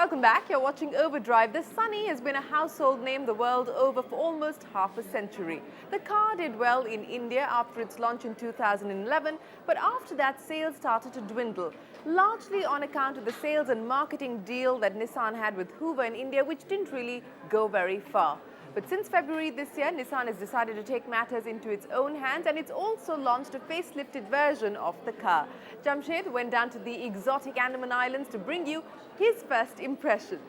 Welcome back. You're watching Overdrive. The Sunny has been a household name the world over for almost half a century. The car did well in India after its launch in 2011, but after that sales started to dwindle, largely on account of the sales and marketing deal that Nissan had with Hoover in India, which didn't really go very far. But since February this year, Nissan has decided to take matters into its own hands, and it's also launched a facelifted version of the car. Jamshed went down to the exotic Andaman Islands to bring you his first impressions.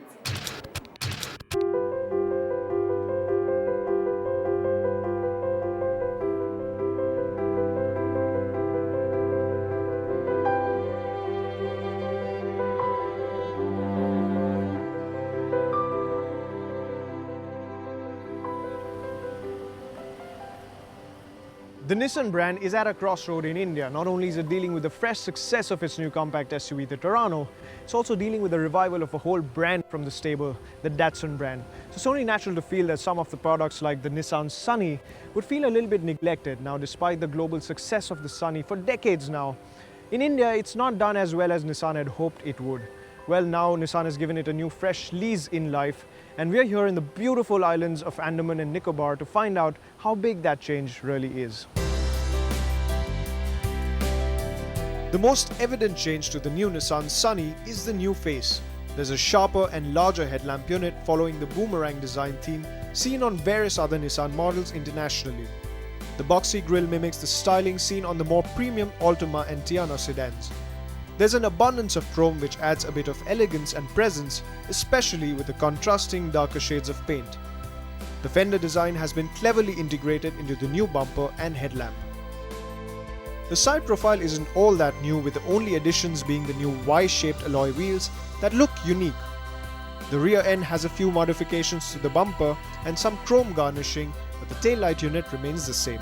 The Nissan brand is at a crossroad in India. Not only is it dealing with the fresh success of its new compact SUV, the Terrano, it's also dealing with the revival of a whole brand from the stable, the Datsun brand. So it's only natural to feel that some of the products like the Nissan Sunny would feel a little bit neglected. Now, despite the global success of the Sunny for decades now, in India it's not done as well as Nissan had hoped it would. Well, now Nissan has given it a new fresh lease in life, and we're here in the beautiful islands of Andaman and Nicobar to find out how big that change really is. The most evident change to the new Nissan Sunny is the new face. There's a sharper and larger headlamp unit following the boomerang design theme seen on various other Nissan models internationally. The boxy grille mimics the styling seen on the more premium Altima and Tiana sedans. There's an abundance of chrome which adds a bit of elegance and presence, especially with the contrasting darker shades of paint. The fender design has been cleverly integrated into the new bumper and headlamp. The side profile isn't all that new, with the only additions being the new Y-shaped alloy wheels that look unique. The rear end has a few modifications to the bumper and some chrome garnishing, but the taillight unit remains the same.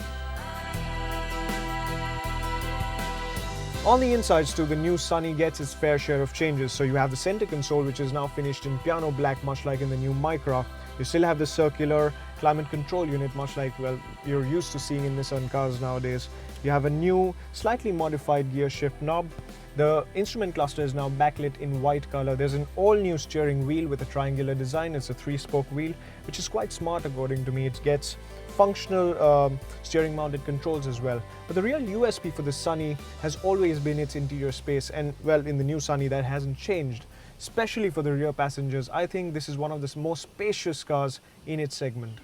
On the insides too, the new Sunny gets its fair share of changes. So you have the center console, which is now finished in piano black, much like in the new Micra. You still have the circular climate control unit, much like, well, you're used to seeing in Nissan cars nowadays. You have a new, slightly modified gear shift knob. The instrument cluster is now backlit in white color. There's an all-new steering wheel with a triangular design. It's a 3-spoke wheel, which is quite smart according to me. It gets functional steering mounted controls as well. But the real USP for the Sunny has always been its interior space, and well, in the new Sunny that hasn't changed. Especially for the rear passengers, I think this is one of the most spacious cars in its segment.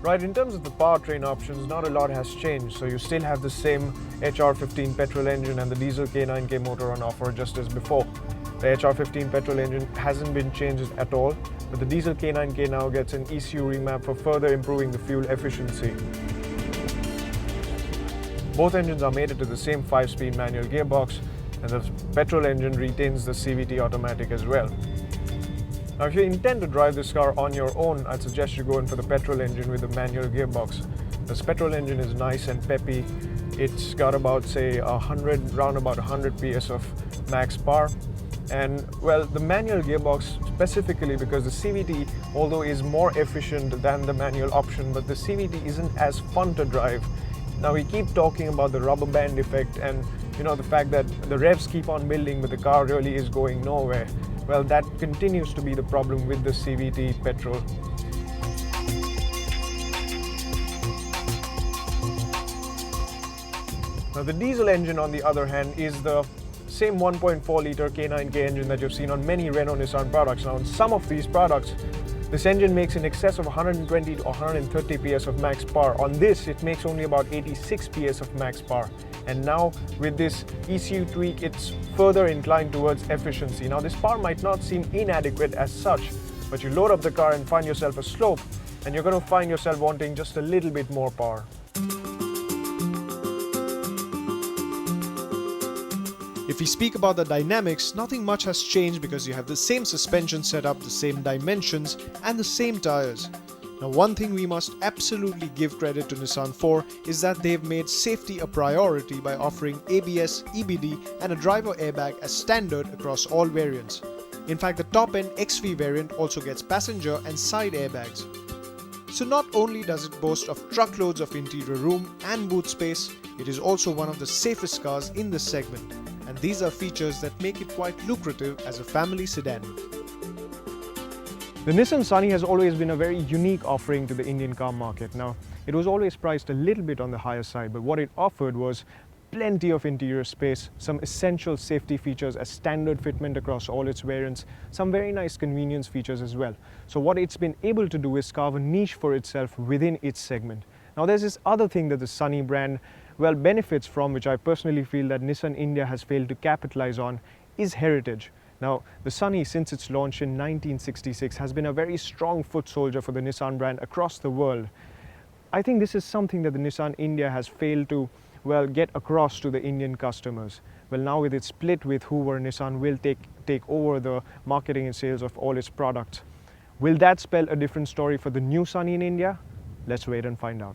Right, in terms of the powertrain options, not a lot has changed. So you still have the same HR15 petrol engine and the diesel K9K motor on offer just as before. The HR15 petrol engine hasn't been changed at all, but the diesel K9K now gets an ECU remap for further improving the fuel efficiency. Both engines are mated to the same 5-speed manual gearbox, and the petrol engine retains the CVT automatic as well. Now, if you intend to drive this car on your own, I'd suggest you go in for the petrol engine with the manual gearbox. This petrol engine is nice and peppy. It's got about, say, around about 100 PS of max power. And well, the manual gearbox specifically because the CVT, although is more efficient than the manual option, but the CVT isn't as fun to drive. Now, we keep talking about the rubber band effect and the fact that the revs keep on building, but the car really is going nowhere. Well, that continues to be the problem with the CVT petrol. Now, the diesel engine, on the other hand, is the same 1.4 litre K9K engine that you've seen on many Renault Nissan products. Now, on some of these products, this engine makes in excess of 120 to 130 PS of max power. On this, it makes only about 86 PS of max power. And now with this ECU tweak, it's further inclined towards efficiency. Now, this power might not seem inadequate as such, but you load up the car and find yourself a slope, and you're going to find yourself wanting just a little bit more power. If we speak about the dynamics, nothing much has changed because you have the same suspension setup, the same dimensions, and the same tires. Now, one thing we must absolutely give credit to Nissan for is that they've made safety a priority by offering ABS, EBD and a driver airbag as standard across all variants. In fact, the top-end XV variant also gets passenger and side airbags. So not only does it boast of truckloads of interior room and boot space, it is also one of the safest cars in this segment. And these are features that make it quite lucrative as a family sedan. The Nissan Sunny has always been a very unique offering to the Indian car market. Now, it was always priced a little bit on the higher side, but what it offered was plenty of interior space, some essential safety features as standard fitment across all its variants, some very nice convenience features as well. So what it's been able to do is carve a niche for itself within its segment. Now there's this other thing that the Sunny brand benefits from, which I personally feel that Nissan India has failed to capitalize on, is heritage. Now, the Sunny, since its launch in 1966, has been a very strong foot soldier for the Nissan brand across the world. I think this is something that the Nissan India has failed to, get across to the Indian customers. Well, now with its split with Hoover, Nissan will take over the marketing and sales of all its products. Will that spell a different story for the new Sunny in India? Let's wait and find out.